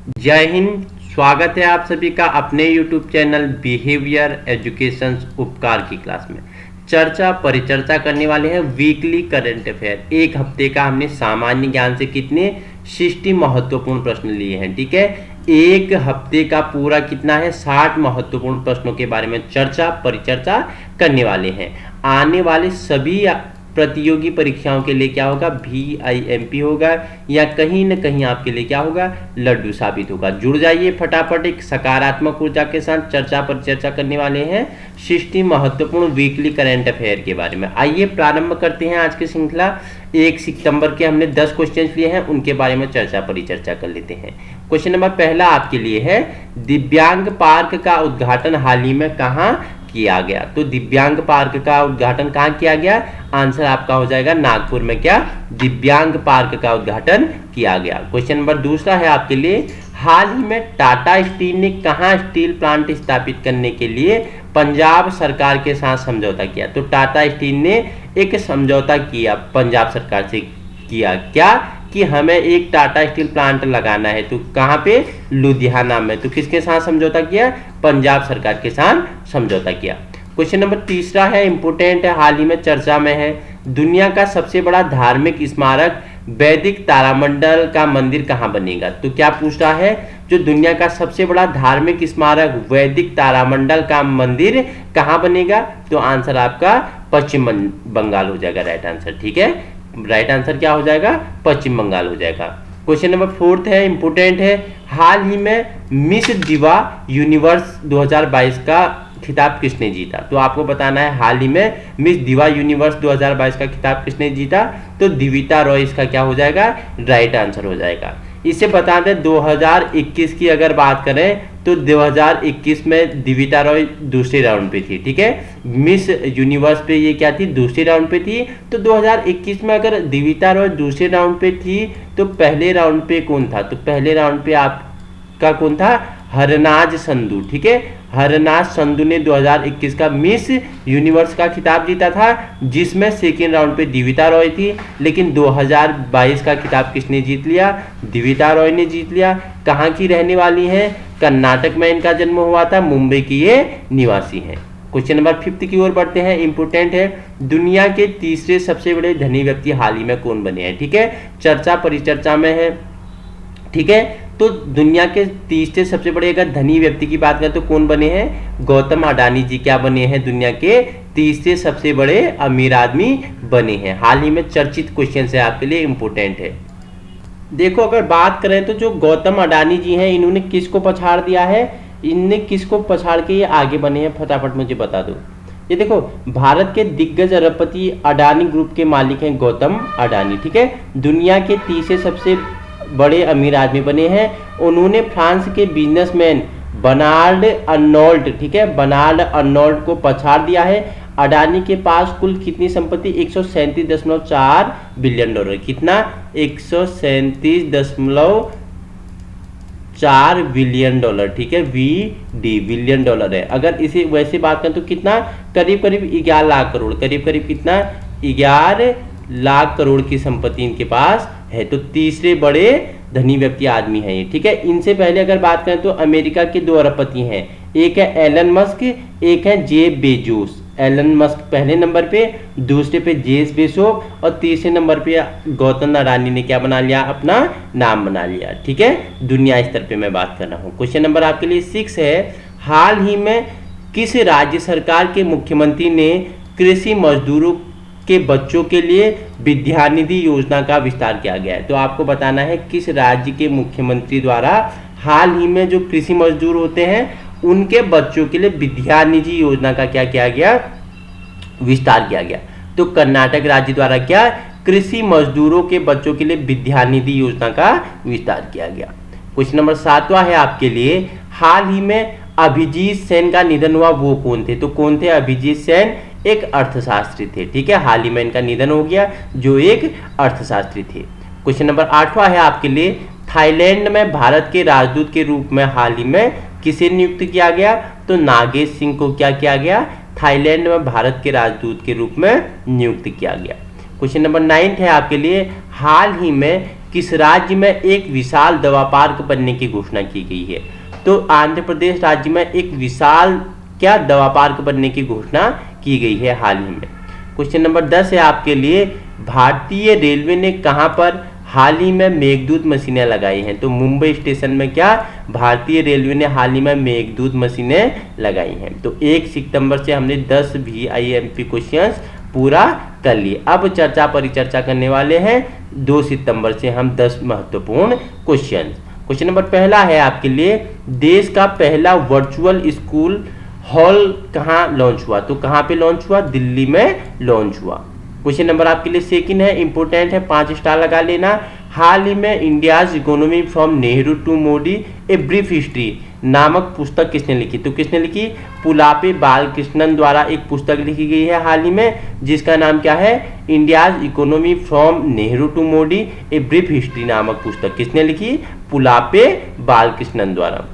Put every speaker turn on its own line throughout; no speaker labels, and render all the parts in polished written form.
जय हिंद। स्वागत है आप सभी का अपने YouTube चैनल बिहेवियर एजुकेशन उपकार की क्लास में। चर्चा परिचर्चा करने वाले हैं वीकली करंट अफेयर। एक हफ्ते का हमने सामान्य ज्ञान से कितने 60 महत्वपूर्ण प्रश्न लिए हैं। ठीक है, एक हफ्ते का पूरा कितना है 60 महत्वपूर्ण प्रश्नों के बारे में चर्चा परिचर्चा करने वाले हैं। आने वाले सभी प्रतियोगी परीक्षाओं के लिए क्या होगा, VIMP होगा या कहीं न कहीं आपके लिए क्या होगा, लड्डू साबित होगा। जुड़ जाइए फटाफट। एक सकारात्मक ऊर्जा के साथ चर्चा पर चर्चा करने वाले हैं 60 महत्वपूर्ण वीकली करंट अफेयर के बारे में। आइए प्रारंभ करते हैं आज की श्रृंखला। 1 सितंबर के हमने 10 क्वेश्चन लिए हैं, उनके बारे में चर्चा परिचर्चा कर लेते हैं। क्वेश्चन नंबर पहला आपके लिए है, दिव्यांग पार्क का उद्घाटन हाल ही में कहाँ किया गया। तो दिव्यांग पार्क का उद्घाटन कहाँ किया गया, आंसर आपका हो जाएगा नागपुर में क्या दिव्यांग पार्क का उद्घाटन किया गया। क्वेश्चन नंबर दूसरा है आपके लिए, हाल ही में टाटा स्टील ने कहाँ स्टील प्लांट स्थापित करने के लिए पंजाब सरकार के साथ समझौता किया। तो टाटा स्टील ने एक समझौता किया पंजाब सरकार से, किया क्या कि हमें एक टाटा स्टील प्लांट लगाना है। तो कहाँ पे, लुधियाना में। तो किसके साथ समझौता किया, पंजाब सरकार के साथ समझौता किया। क्वेश्चन नंबर तीसरा है, इंपोर्टेंट है, हाल ही में चर्चा में है, दुनिया का सबसे बड़ा धार्मिक स्मारक वैदिक तारामंडल का मंदिर कहाँ बनेगा। तो क्या पूछ रहा है, जो दुनिया का सबसे बड़ा धार्मिक स्मारक वैदिक तारामंडल का मंदिर कहाँ बनेगा। तो आंसर आपका पश्चिम बंगाल हो जाएगा राइट आंसर। ठीक है, राइट आंसर क्या हो जाएगा, पश्चिम बंगाल हो जाएगा। क्वेश्चन नंबर 4 है, इंपोर्टेंट है, हाल ही में मिस दिवा यूनिवर्स 2022 का खिताब किसने जीता। तो आपको बताना है हाल ही में मिस दिवा यूनिवर्स 2022 का खिताब किसने जीता। तो दिविता रॉय इसका क्या हो जाएगा, राइट आंसर हो जाएगा। इसे बता दें 2021 की अगर बात करें तो 2021 में दिविता रॉय दूसरे राउंड पे थी। ठीक है, मिस यूनिवर्स पे ये क्या थी, दूसरे राउंड पे थी। तो 2021 में अगर दिविता रॉय दूसरे राउंड पे थी तो पहले राउंड पे कौन था। तो पहले राउंड पे आपका कौन था, हरनाज संधू। ठीक है, हरनाज संधू ने 2021 का मिस यूनिवर्स का खिताब जीता था, जिसमें सेकेंड राउंड पे दिविता रॉय थी। लेकिन 2022 का खिताब किसने जीत लिया, दिविता रॉय ने जीत लिया। कहाँ की रहने वाली हैं, कर्नाटक में इनका जन्म हुआ था, मुंबई की ये निवासी हैं। क्वेश्चन नंबर 5 की ओर बढ़ते हैं, इंपोर्टेंट है, दुनिया के तीसरे सबसे बड़े धनी व्यक्ति हाल ही में कौन बने हैं। ठीक है, चर्चा परिचर्चा में है। ठीक है, तो दुनिया के तीसरे सबसे बड़े अगर धनी व्यक्ति की बात करें तो कौन बने हैं, गौतम अडानी जी क्या बने हैं, दुनिया के तीसरे सबसे बड़े अमीर आदमी बने हैं। हाल ही में चर्चित क्वेश्चन है आपके लिए, इंपोर्टेंट है। देखो अगर बात करें तो जो गौतम अडानी जी हैं, इन्होंने किसको पछाड़ दिया है, इनने किसको पछाड़ के ये आगे बने हैं, फटाफट मुझे बता दो। ये देखो, भारत के दिग्गज अरबपति अडानी ग्रुप के मालिक हैं गौतम अडानी। ठीक है, दुनिया के तीसरे सबसे बड़े अमीर आदमी बने हैं। उन्होंने फ्रांस के बिजनेसमैन बर्नार्ड अर्नोल्ट, ठीक है, बर्नार्ड अर्नोल्ट को पछाड़ दिया है। अडानी के पास कुल कितनी संपत्ति, 137.4 बिलियन डॉलर। कितना, 137.4 बिलियन डॉलर। ठीक है, VD बिलियन डॉलर है। अगर इसे वैसे बात करें तो कितना, करीब करीब 11 लाख करोड़, करीब करीब कितना, 11 लाख करोड़ की संपत्ति इनके पास है। तो तीसरे बड़े धनी व्यक्ति आदमी हैं ये। ठीक है, इनसे पहले अगर बात करें तो अमेरिका के 2 अरबपति हैं, एक है एलन मस्क, एक है जेफ बेजोस। एलन मस्क पहले नंबर पे, दूसरे पे जेफ बेजोस और तीसरे नंबर पे गौतम अडानी ने क्या बना लिया, अपना नाम बना लिया। ठीक है, दुनिया स्तर पे मैं बात कर रहा हूँ। क्वेश्चन नंबर आपके लिए 6 है, हाल ही में किस राज्य सरकार के मुख्यमंत्री ने कृषि मजदूरों के बच्चों के लिए विद्यानिधि योजना का विस्तार किया गया है। तो आपको बताना है किस राज्य के मुख्यमंत्री द्वारा हाल ही में जो कृषि मजदूर होते हैं उनके बच्चों के लिए विद्यानिधि योजना का क्या किया गया, विस्तार किया गया। तो कर्नाटक राज्य द्वारा क्या, कृषि मजदूरों के बच्चों के लिए विद्यानिधि योजना का विस्तार किया गया। क्वेश्चन नंबर 7वां है आपके लिए, हाल ही में अभिजीत सेन का निधन हुआ, वो कौन थे। तो कौन थे, अभिजीत सेन एक अर्थशास्त्री थे। ठीक है, हाल ही में इनका निधन हो गया, जो एक अर्थशास्त्री थे। क्वेश्चन नंबर 8वां है आपके लिए, थाईलैंड में भारत के राजदूत के रूप में हाल ही में किसे नियुक्त किया गया। तो नागेश सिंह को क्या किया गया, थाईलैंड में भारत के राजदूत के रूप में नियुक्त किया गया। क्वेश्चन नंबर 9 है आपके लिए, हाल ही में किस राज्य में एक विशाल दवा पार्क बनने की घोषणा की गई है? तो आंध्र प्रदेश राज्य में एक विशाल क्या दवा पार्क बनने की घोषणा की गई है हाल ही में। क्वेश्चन नंबर 10 है आपके लिए, भारतीय रेलवे ने कहां पर हाल ही में मेघदूत मशीनें लगाई हैं? तो मुंबई स्टेशन में क्या भारतीय रेलवे ने हाल ही में मेघदूत मशीनें लगाई हैं। तो 1 सितंबर से हमने 10 VIMP क्वेश्चंस पूरा कर लिए। अब चर्चा परिचर्चा करने वाले हैं 2 सितंबर से हम 10 महत्वपूर्ण क्वेश्चन। क्वेश्चन नंबर पहला है आपके लिए, देश का पहला वर्चुअल स्कूल हॉल कहाँ लॉन्च हुआ? तो कहाँ पे लॉन्च हुआ? दिल्ली में लॉन्च हुआ। क्वेश्चन नंबर आपके लिए सेकंड है, इंपोर्टेंट है, 5 स्टार लगा लेना। हाल ही में India's economy from Nehru to Modi a brief history नामक पुस्तक किसने लिखी? तो किसने लिखी? पुलापे बालकृष्णन द्वारा एक पुस्तक लिखी गई है हाल ही में, जिसका नाम क्या है? India's economy from Nehru to Modi a brief history नामक पुस्तक किसने लिखी? पुलापे बालकृष्णन द्वारा।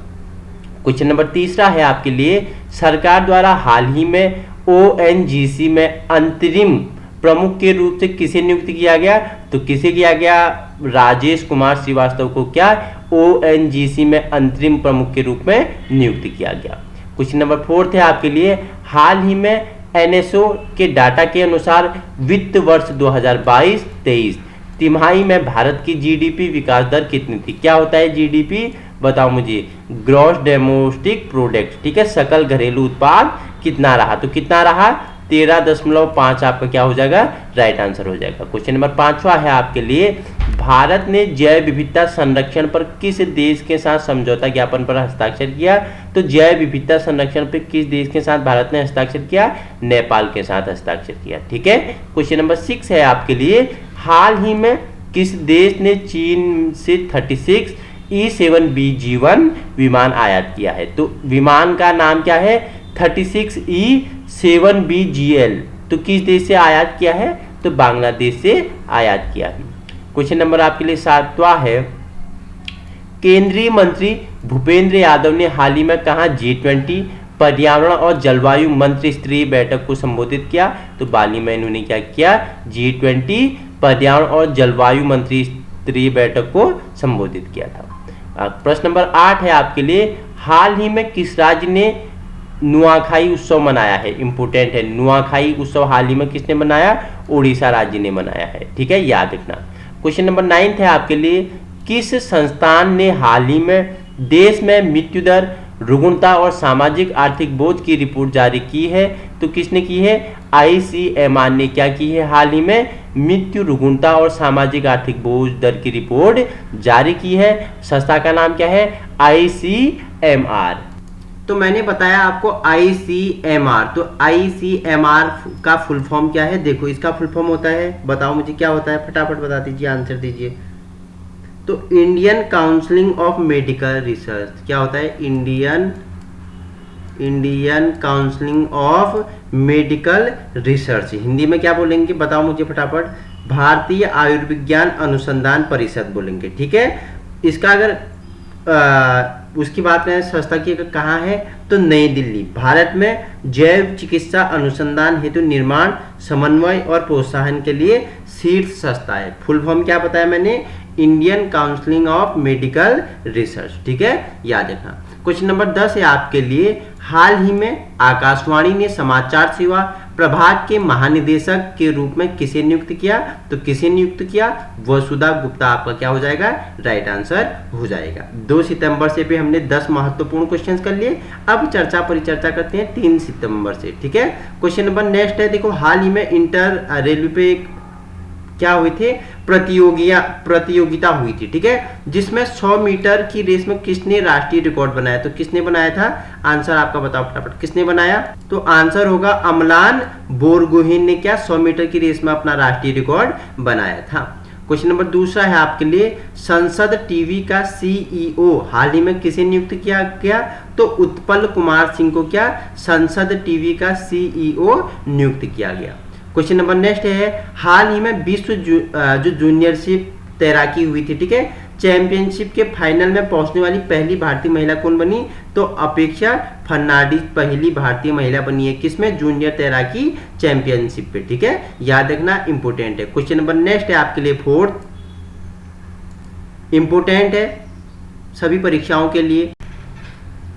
क्वेश्चन नंबर तीसरा है आपके लिए, सरकार द्वारा हाल ही में ONGC में अंतरिम प्रमुख के रूप से किसे नियुक्त किया गया? तो किसे किया गया? राजेश कुमार श्रीवास्तव को क्या ONGC में अंतरिम प्रमुख के रूप में नियुक्त किया गया। क्वेश्चन नंबर 4 है आपके लिए, हाल ही में NSO के डाटा के अनुसार वित्त वर्ष 2022-23 तिमाही में भारत की GDP विकास दर कितनी थी? क्या होता है GDP? बताओ मुझे। ग्रॉस डोमेस्टिक प्रोडक्ट, ठीक है, सकल घरेलू उत्पाद कितना रहा? तो कितना रहा? 13.5 आपका क्या हो जाएगा? राइट आंसर हो जाएगा। क्वेश्चन नंबर 5वां है आपके लिए, भारत ने जैव विविधता संरक्षण पर किस देश के साथ समझौता ज्ञापन पर हस्ताक्षर किया? तो जैव विविधता संरक्षण पर किस देश के साथ भारत ने हस्ताक्षर किया? नेपाल के साथ हस्ताक्षर किया, ठीक है। क्वेश्चन नंबर 6 है आपके लिए, हाल ही में किस देश ने चीन से 36 E-7BG-1 विमान आयात किया है? तो विमान का नाम क्या है? 36 E-7BGL। तो किस देश से आयात किया है? तो बांग्लादेश से आयात किया है। क्वेश्चन नंबर आपके लिए 7वां है, केंद्रीय मंत्री भूपेंद्र यादव ने हाल ही में कहा G20 पर्यावरण और जलवायु मंत्री स्तरीय बैठक को संबोधित किया? तो बाली में इन्होंने क्या किया? G20 पर्यावरण और जलवायु मंत्री स्तरीय बैठक को संबोधित किया था। प्रश्न नंबर 8 है आपके लिए, हाल ही में किस राज्य ने नुआखाई उत्सव मनाया है? इंपोर्टेंट है, नुआखाई उत्सव हाल ही में किसने मनाया? उड़ीसा राज्य ने मनाया है, ठीक है, याद रखना। क्वेश्चन नंबर 9 है आपके लिए, किस संस्थान ने हाल ही में देश में मृत्यु दर, रुग्णता और सामाजिक आर्थिक बोझ की रिपोर्ट जारी की है? तो किसने की है? ICMR ने क्या की है? हाल ही में मृत्यु, रुग्णता और सामाजिक आर्थिक बोझ दर की रिपोर्ट जारी की है। संस्था का नाम क्या है? ICMR। तो मैंने बताया आपको ICMR, तो ICMR का फुल फॉर्म क्या है? देखो इसका फुल फॉर्म होता है, बताओ मुझे क्या होता है, फटाफट बता दीजिए, आंसर दीजिए। तो Indian counselling of medical research. क्या होता है? Indian counselling of medical research. Hindi में क्या बोलेंगे? बताओ मुझे फटाफट। भारतीय आयुर्विज्ञान अनुसंधान परिषद बोलेंगे, ठीक है। इसका अगर उसकी बात करें संस्था की, कहाँ है? तो नई दिल्ली। भारत में जैव चिकित्सा अनुसंधान हेतु निर्माण, समन्वय और प्रोत्साहन के लिए शीर्ष संस्था है। फुल फॉर्म क्या बताया मैंने? Indian counselling of medical research, ठीक है, याद रखना। क्वेश्चन नंबर 10 है आपके लिए, हाल ही में आकाशवाणी ने समाचार सेवा प्रभाग के महानिदेशक के रूप में किसे नियुक्त किया? तो किसे नियुक्त किया? वसुधा गुप्ता आपका क्या हो जाएगा? राइट आंसर हो जाएगा। 2 सितंबर से भी हमने 10 महत्वपूर्ण क्वेश्चंस कर लिए। अब चर्चा परिचर्चा करते हैं 3 सितंबर से, ठीक है। क्वेश्चन नंबर नेक्स्ट है, देखो हाल ही में इंटर रेलवे पे क्या हुई थी? प्रतियोगिता हुई थी, ठीक है, जिसमें 100 मीटर की रेस में किसने राष्ट्रीय रिकॉर्ड बनाया? तो किसने बनाया था? आंसर आपका बताओ फटाफट, किसने बनाया? तो आंसर होगा अमलान बोरगोहेन ने क्या 100 मीटर की रेस में अपना राष्ट्रीय रिकॉर्ड बनाया था। क्वेश्चन नंबर दूसरा है आपके लिए, संसद टीवी का CEO हाल ही में किसे नियुक्त किया गया? तो उत्पल कुमार सिंह को क्या संसद टीवी का CEO नियुक्त किया गया। क्वेश्चन नंबर नेक्स्ट है, हाल ही में विश्व जो जूनियरशिप तैराकी हुई थी, ठीक है, चैंपियनशिप के फाइनल में पहुंचने वाली पहली भारतीय महिला कौन बनी? तो अपेक्षा फर्नांडिस पहली भारतीय महिला बनी है, किसमें? जूनियर तैराकी चैंपियनशिप पे, ठीक है, याद रखना, इंपोर्टेंट है। क्वेश्चन नंबर नेक्स्ट है आपके लिए 4th, इम्पोर्टेंट है सभी परीक्षाओं के लिए।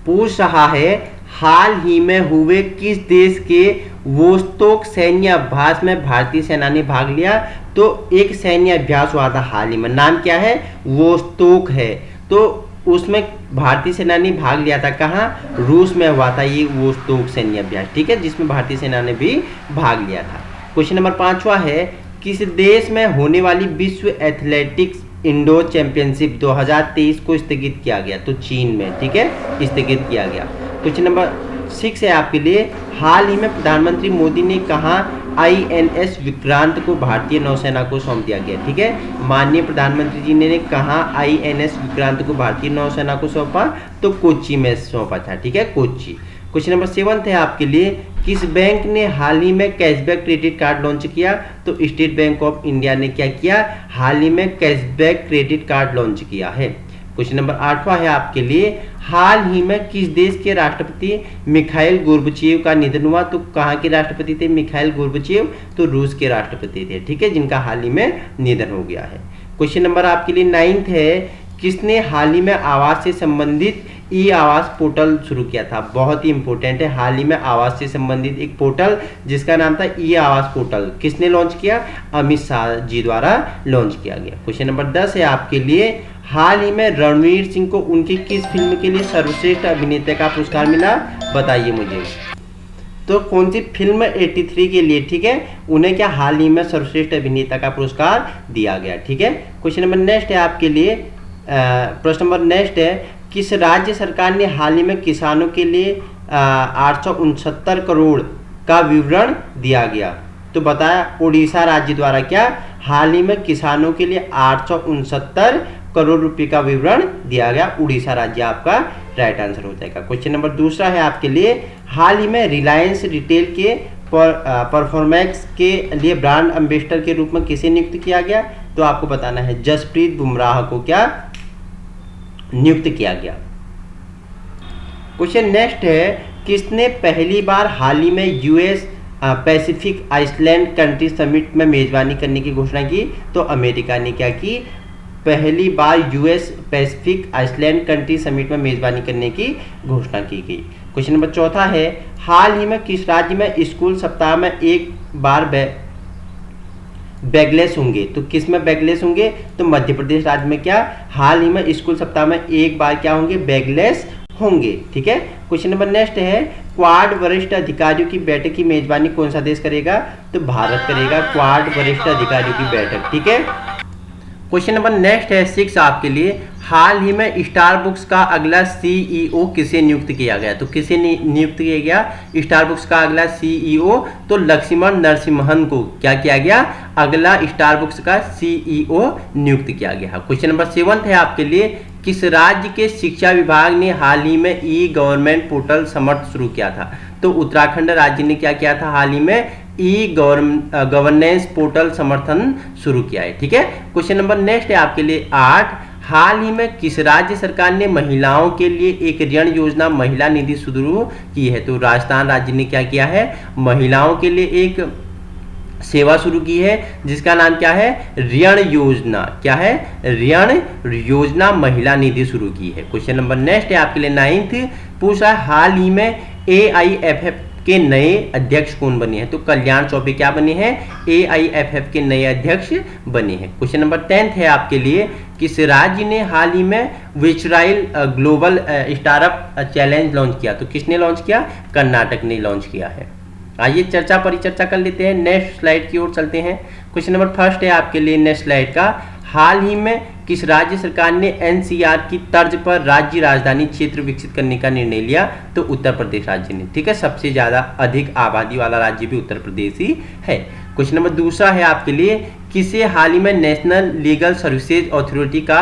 पूछ रहा है हाल ही में हुए किस देश के वोस्तोक सैन्य अभ्यास में भारतीय सेना ने भाग लिया। तो एक सैन्य अभ्यास हुआ था हाल ही में, नाम क्या है, वोस्तोक है। तो उसमें भारतीय सेना ने भाग लिया था, कहाँ, रूस में हुआ था ये वोस्तोक सैन्य अभ्यास, ठीक है, जिसमें भारतीय सेना ने भी भाग लिया था। क्वेश्चन नंबर 5वां है किस देश में होने वाली विश्व एथलेटिक्स इंडोर चैंपियनशिप 2023 को स्थगित किया गया। तो चीन में, ठीक है, स्थगित किया गया। क्वेश्चन नंबर 6 है आपके लिए हाल ही में प्रधानमंत्री मोदी ने कहा INS विक्रांत को भारतीय नौसेना को सौंप दिया गया, ठीक है, माननीय प्रधानमंत्री जी ने कहा INS विक्रांत को भारतीय नौसेना को सौंपा, तो कोच्चि में सौंपा था, ठीक है, कोच्चि। क्वेश्चन नंबर 7 है आपके लिए किस बैंक ने हाल ही में कैशबैक क्रेडिट कार्ड लॉन्च किया। तो स्टेट बैंक ऑफ इंडिया ने क्या किया, हाल ही में कैशबैक क्रेडिट कार्ड लॉन्च किया है। क्वेश्चन नंबर 8वां है आपके लिए हाल ही में किस देश के राष्ट्रपति मिखाइल गोर्बाचेव का निधन हुआ। तो कहाँ के राष्ट्रपति थे मिखाइल गोर्बाचेव, तो रूस के राष्ट्रपति थे, ठीक है, जिनका हाल ही में निधन हो गया है। क्वेश्चन नंबर आपके लिए 9 है किसने हाल ही में आवास से संबंधित ई आवास पोर्टल शुरू किया था। बहुत ही इंपॉर्टेंट है, हाल ही में आवास से संबंधित एक पोर्टल जिसका नाम था ई आवास पोर्टल, किसने लॉन्च किया, अमित शाह जी द्वारा लॉन्च किया गया। क्वेश्चन नंबर 10 है आपके लिए हाल ही में रणवीर सिंह को उनकी किस फिल्म के लिए सर्वश्रेष्ठ अभिनेता का पुरस्कार मिला, बताइए मुझे। तो कौन सी फिल्म 83 के लिए, ठीक है, उन्हें क्या हाल ही में सर्वश्रेष्ठ अभिनेता का पुरस्कार दिया गया, ठीक है। क्वेश्चन नंबर नेक्स्ट है आपके लिए प्रश्न नंबर नेक्स्ट है किस राज्य सरकार ने हाल ही में किसानों के लिए 869 करोड़ का विवरण दिया गया। तो बताया उड़ीसा राज्य द्वारा क्या हाल ही में किसानों के लिए 869 करोड़ रुपए का विवरण दिया गया, उड़ीसा राज्य आपका राइट आंसर हो जाएगा। क्वेश्चन नंबर दूसरा है आपके लिए हाल ही में रिलायंस रिटेल के परफॉर्मेंस के लिए ब्रांड एम्बेसडर के रूप में किसे नियुक्त किया गया। तो आपको बताना है जसप्रीत बुमराह को क्या नियुक्त किया गया। क्वेश्चन नेक्स्ट है किसने पहली बार हाल ही में US Pacific island country summit में मेजबानी करने की घोषणा की। तो अमेरिका ने क्या की, पहली बार US Pacific island country summit में मेजबानी करने की घोषणा की गई। क्वेश्चन नंबर चौथा है हाल ही में किस राज्य में स्कूल सप्ताह में एक बार बैगलेस होंगे। तो किस में बैगलेस होंगे, तो मध्य प्रदेश राज्य में क्या हाल ही में स्कूल सप्ताह में एक बार क्या होंगे, बैगलेस होंगे, ठीक है। क्वेश्चन नंबर नेक्स्ट है क्वाड वरिष्ठ अधिकारियों की बैठक की मेजबानी कौन सा देश करेगा। तो भारत करेगा क्वाड वरिष्ठ अधिकारियों की बैठक, ठीक है। क्वेश्चन नंबर नेक्स्ट है 6 आपके लिए हाल ही में स्टारबक्स का अगला CEO किसे नियुक्त किया गया। तो किसे नियुक्त किया गया स्टारबक्स का अगला CEO, तो लक्ष्मण नरसिम्हन को क्या किया गया, अगला स्टारबक्स का CEO नियुक्त किया गया। क्वेश्चन नंबर 7 है आपके लिए किस राज्य के शिक्षा विभाग ने हाल ही में ई गवर्नमेंट पोर्टल समर्थ शुरू किया था। तो उत्तराखंड राज्य ने क्या किया था, हाल ही में ई गवर्नेंस पोर्टल समर्थन शुरू किया है, ठीक है। क्वेश्चन नंबर नेक्स्ट है आपके लिए 8 हाल ही में किस राज्य सरकार ने महिलाओं के लिए एक ऋण योजना महिला निधि शुरू की है। तो राजस्थान राज्य ने क्या किया है, महिलाओं के लिए एक सेवा शुरू की है जिसका नाम क्या है, ऋण योजना, क्या है, ऋण योजना महिला निधि शुरू की है। क्वेश्चन नंबर नेक्स्ट है आपके लिए 9th पूछ रहा है हाल ही में AIFF के नए अध्यक्ष कौन बने हैं। तो कल्याण चौबे क्या बने हैं, AIFF के नए अध्यक्ष बने हैं। क्वेश्चन नंबर 10 है आपके लिए किस राज्य ने हाल ही में विचराइल ग्लोबल स्टार्टअप चैलेंज लॉन्च किया। तो किसने लॉन्च किया, कर्नाटक ने लॉन्च किया है। आइए चर्चा परिचर्चा कर लेते हैं, नेक्स्ट स्लाइड की ओर चलते हैं। क्वेश्चन नंबर 1 है आपके लिए नेक्स्ट स्लाइड का हाल ही में किस राज्य सरकार ने NCR की तर्ज पर राज्य राजधानी क्षेत्र विकसित करने का निर्णय लिया। तो उत्तर प्रदेश राज्य ने, ठीक है, सबसे ज्यादा अधिक आबादी वाला राज्य भी उत्तर प्रदेश ही है। क्वेश्चन नंबर 2 है आपके लिए किसे हाल ही में नेशनल लीगल सर्विसेज अथॉरिटी का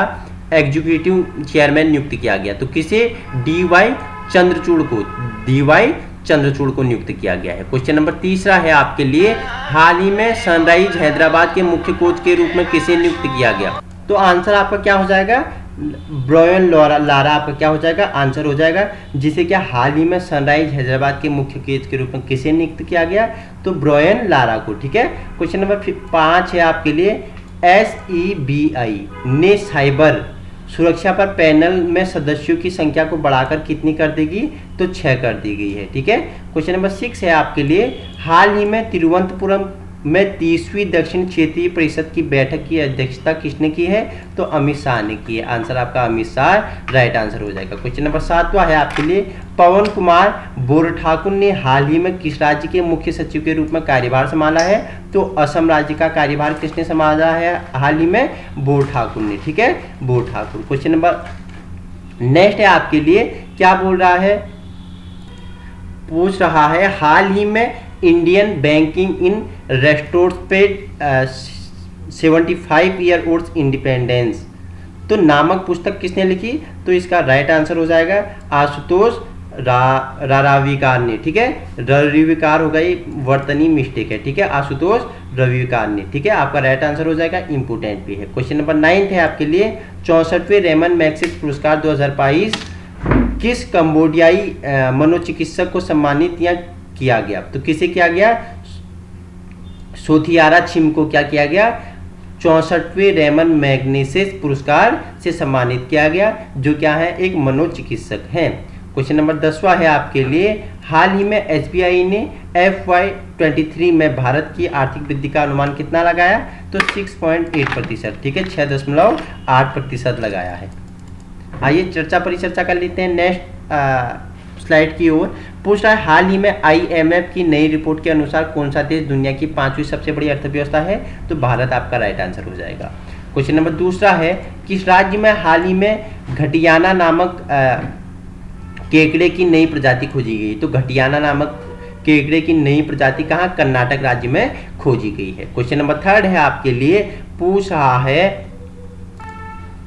एग्जीक्यूटिव चेयरमैन नियुक्त किया गया। तो किसे, DY चंद्रचूड़ को, DY चंद्रचूड़ को नियुक्त किया गया है। क्वेश्चन नंबर 3 है आपके लिए हाल ही में सनराइज हैदराबाद के मुख्य कोच के रूप में किसे नियुक्त किया गया। तो आंसर आपका क्या हो जाएगा, ब्रायन लारा आपका क्या हो जाएगा, आंसर हो जाएगा, जिसे क्या हाल ही में सनराइज हैदराबाद के मुख्य कोच के रूप में किसे नियुक्त किया गया, तो ब्रायन लारा को, ठीक है। क्वेश्चन नंबर 5 है आपके लिए SEBI ने साइबर सुरक्षा पर पैनल में सदस्यों की संख्या को बढ़ाकर कितनी कर देगी, तो 6 कर दी गई है। ठीक है। क्वेश्चन नंबर 6 है आपके लिए, हाल ही में तिरुवनंतपुरम में 30वीं दक्षिण क्षेत्रीय परिषद की बैठक की अध्यक्षता किसने की है, तो अमित शाह ने की है। आंसर आपका अमित शाह राइट आंसर हो जाएगा। क्वेश्चन नंबर 7वां है आपके लिए, पवन कुमार बोरठाकुर ने हाल ही में किस राज्य के मुख्य सचिव के रूप में कार्यभार संभाला है, तो असम राज्य का कार्यभार किसने संभाला है हाल ही में, बोरठाकुर ने। ठीक है, बोरठाकुर। क्वेश्चन नंबर नेक्स्ट है आपके लिए, क्या बोल रहा है, पूछ रहा है हाल ही में इंडियन बैंकिंग इन रेस्टोर्स पे 75 ईयर ओल्ड इंडिपेंडेंस तो नामक पुस्तक किसने लिखी, तो इसका राइट आंसर हो जाएगा आशुतोष राराविकार ने। ठीक है, रविकार हो गई, वर्तनी मिस्टेक है। ठीक है, आशुतोष रविकार ने। ठीक है, आपका राइट आंसर हो जाएगा, इंपोर्टेंट भी है। क्वेश्चन नंबर 9 है आपके लिए, 64वें रेमन मैग्सेसे पुरस्कार 2022 किस कंबोडियाई मनोचिकित्सक को सम्मानित या किया गया, तो किसे किया गया, सोथियारा छिम को क्या किया गया, 64वें रेमन मैग्सेसे पुरस्कार से सम्मानित किया गया, जो क्या है, एक मनोचिकित्सक हैं। क्वेश्चन नंबर 10वां है आपके लिए, हाल ही में एसबीआई ने FY23 में भारत की आर्थिक वृद्धि का अनुमान कितना लगाया, तो 6.8%। ठीक है, 6.8% लगाया है। आइए चर्चा परिचर्चा कर लेते हैं नेक्स्ट स्लाइड की ओर। पूछ रहा है हाल ही में IMF की नई रिपोर्ट के अनुसार कौन सा देश दुनिया की 5वीं सबसे बड़ी अर्थव्यवस्था है, तो भारत आपका राइट आंसर हो जाएगा। क्वेश्चन नंबर 2 है, किस राज्य में हाल ही में घटियाना नामक केकड़े की नई प्रजाति खोजी गई, तो घटियाना नामक केकड़े की नई प्रजाति कहाँ, कर्नाटक राज्य में खोजी गई है। क्वेश्चन नंबर 3 है आपके लिए, पूछ रहा है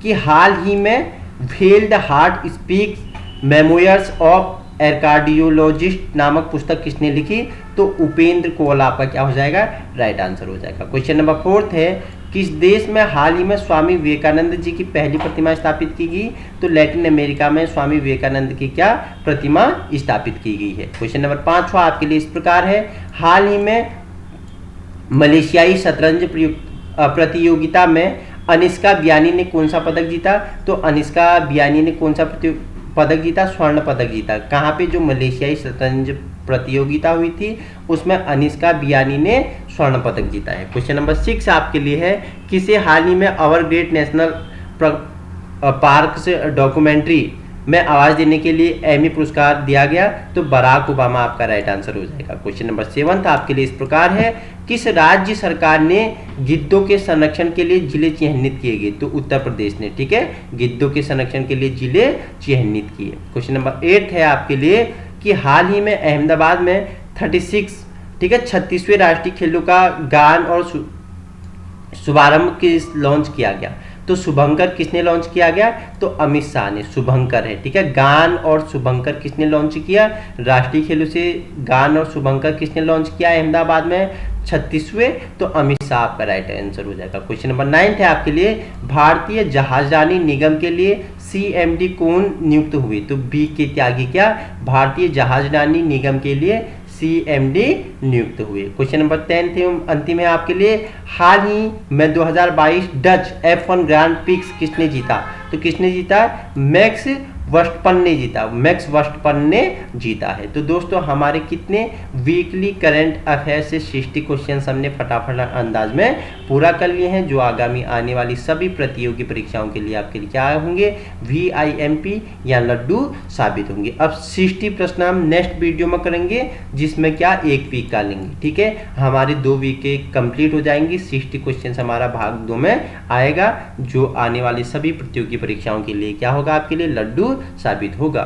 कि हाल ही में failed heart speaks memoirs of cardiologist नामक पुस्तक किसने लिखी, तो उपेंद्र कोल आपका क्या हो जाएगा, राइट आंसर हो जाएगा। क्वेश्चन नंबर 4 है, किस देश में हाल ही में स्वामी विवेकानंद जी की पहली प्रतिमा स्थापित की गई, तो लैटिन अमेरिका में स्वामी विवेकानंद की क्या प्रतिमा स्थापित की गई है। क्वेश्चन नंबर 5 आपके लिए इस प्रकार है, हाल ही में मलेशियाई शतरंज प्रतियोगिता में अनिष्का बियानी ने कौन सा पदक जीता, तो अनिष्का बियानी ने कौन सा पदक जीता, स्वर्ण पदक जीता। कहाँ पे, जो मलेशियाई शतरंज प्रतियोगिता हुई थी उसमें अनिष्का बियानी ने स्वर्ण पदक जीता है। क्वेश्चन नंबर 6 आपके लिए है, किसे हाल ही में अवर ग्रेट नेशनल पार्क से डॉक्यूमेंट्री में आवाज देने के लिए एमी पुरस्कार दिया गया, तो बराक ओबामा आपका राइट आंसर हो जाएगा। क्वेश्चन नंबर 7 आपके लिए इस प्रकार है, किस राज्य सरकार ने गिद्धों के संरक्षण के लिए जिले चिन्हित किए गए, तो उत्तर प्रदेश ने। ठीक है, गिद्धों के संरक्षण के लिए जिले चिन्हित किए। क्वेश्चन नंबर 8 है आपके लिए, कि हाल ही में अहमदाबाद में 36वें राष्ट्रीय खेलों का गान और शुभारंभ लॉन्च किया गया, तो शुभंकर किसने लॉन्च किया गया, तो अमित शाह ने, शुभंकर है। ठीक है, गान और शुभंकर किसने लॉन्च किया, राष्ट्रीय खेलों से गान और शुभंकर किसने लॉन्च किया अहमदाबाद में 36वें, तो अमित शाह आपका राइट आंसर हो जाएगा। क्वेश्चन नंबर 9 है आपके लिए, भारतीय जहाजरानी निगम के लिए CMD कौन नियुक्त हुए, तो बी के त्यागी क्या भारतीय जहाजरानी निगम के लिए CMD नियुक्त हुए। क्वेश्चन नंबर 10 अंतिम है आपके लिए, हाल ही में 2022 डच F1 ग्रांड पिक्स किसने जीता, तो किसने जीता, मैक्स वर्स्टपन ने जीता है। तो दोस्तों हमारे कितने वीकली करंट अफेयर से 60 क्वेश्चन हमने फटाफट अंदाज में पूरा कर लिए हैं, जो आगामी आने वाली सभी प्रतियोगी परीक्षाओं के लिए आपके लिए क्या होंगे, VIMP या लड्डू साबित होंगे। अब 60 प्रश्न हम नेक्स्ट वीडियो में करेंगे, जिसमें क्या 1 वीक का लेंगे। ठीक है, हमारी 2 वीक कंप्लीट हो जाएंगी, 60 क्वेश्चन हमारा भाग 2 में आएगा, जो आने वाली सभी प्रतियोगी परीक्षाओं के लिए क्या होगा, आपके लिए लड्डू साबित होगा।